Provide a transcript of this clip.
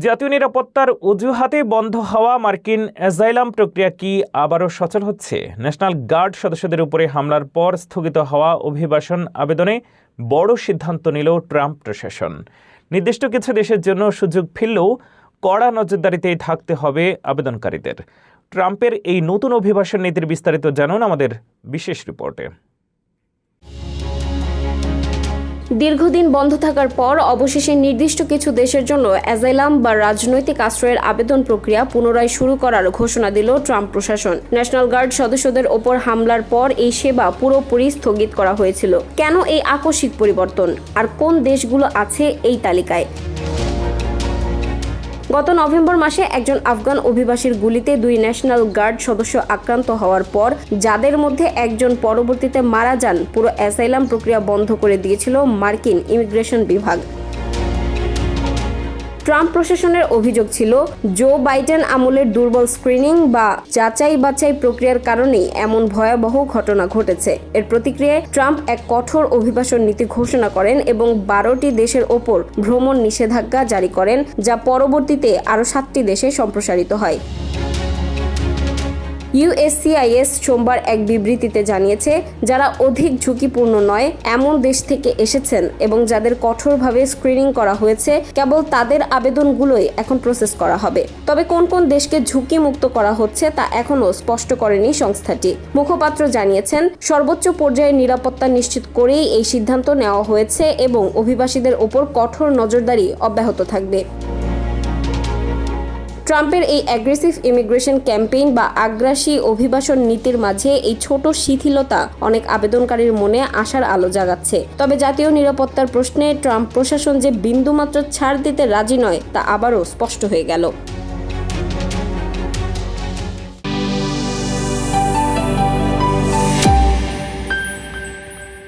জাতীয় নিরাপত্তার অজুহাতে বন্ধ হওয়া মার্কিন অ্যাজাইলাম প্রক্রিয়া কি আবারও সচল হচ্ছে? ন্যাশনাল গার্ড সদস্যদের উপরে হামলার পর স্থগিত হওয়া অভিবাসন আবেদনে বড় সিদ্ধান্ত নিল ট্রাম্প প্রশাসন। নির্দিষ্ট কিছু দেশের জন্য সুযোগ ফিরলেও কড়া নজরদারিতেই থাকতে হবে আবেদনকারীদের। ট্রাম্পের এই নতুন অভিবাসন নীতির বিস্তারিত জানুন আমাদের বিশেষ রিপোর্টে। দীর্ঘদিন বন্ধ থাকার পর অবশেষে নির্দিষ্ট কিছু দেশের জন্য অ্যাজাইলাম বা রাজনৈতিক আশ্রয়ের আবেদন প্রক্রিয়া পুনরায় শুরু করার ঘোষণা দিল ট্রাম্প প্রশাসন। ন্যাশনাল গার্ড সদস্যদের ওপর হামলার পর এই সেবা পুরোপুরি স্থগিত করা হয়েছিল। কেন এই আকস্মিক পরিবর্তন, আর কোন দেশগুলো আছে এই তালিকায়? গত নভেম্বর মাসে একজন আফগান অভিবাসীর গুলিতে 2 ন্যাশনাল গার্ড সদস্য আক্রান্ত হওয়ার পর, যাদের মধ্যে একজন পরবর্তীতে মারা যান, পুরো অ্যাসাইলাম প্রক্রিয়া বন্ধ করে দিয়েছিল মার্কিন ইমিগ্রেশন বিভাগ। ট্রাম্প প্রশাসনের অভিযোগ ছিল, জো বাইডেন আমলের দুর্বল স্ক্রিনিং বা যাচাই বাছাই প্রক্রিয়ার কারণেই এমন ভয়াবহ ঘটনা ঘটেছে। এর প্রতিক্রিয়ায় ট্রাম্প এক কঠোর অভিবাসন নীতি ঘোষণা করেন এবং 12টি দেশের ওপর ভ্রমণ নিষেধাজ্ঞা জারি করেন, যা পরবর্তীতে আরও 7টি দেশে সম্প্রসারিত হয়। USCIS সোমবার এক বিবৃতিতে জানিয়েছে, যারা অধিক ঝুঁকিপূর্ণ নয় এমন দেশ থেকে এসেছেন এবং যাদের কঠোরভাবে স্ক্রিনিং করা হয়েছে, কেবল তাদের আবেদনগুলোই এখন প্রসেস করা হবে। তবে কোন কোন দেশকে ঝুঁকি মুক্ত করা হচ্ছে তা এখনও স্পষ্ট করেনি সংস্থাটি। মুখপাত্র জানিয়েছেন, সর্বোচ্চ পর্যায়ে নিরাপত্তা নিশ্চিত করেই এই সিদ্ধান্ত নেওয়া হয়েছে এবং অভিবাসীদের ওপর কঠোর নজরদারি অব্যাহত থাকবে। ট্রাম্পের এই অ্যাগ্রেসিভ ইমিগ্রেশন ক্যাম্পেইন বা আগ্রাসী অভিবাসন নীতির মাঝে এই ছোট শিথিলতা অনেক আবেদনকারীর মনে আশার আলো জাগাচ্ছে। তবে জাতীয় নিরাপত্তার প্রশ্নে ট্রাম্প প্রশাসন যে বিন্দুমাত্র ছাড় দিতে রাজি নয় তা আবারও স্পষ্ট হয়ে গেল।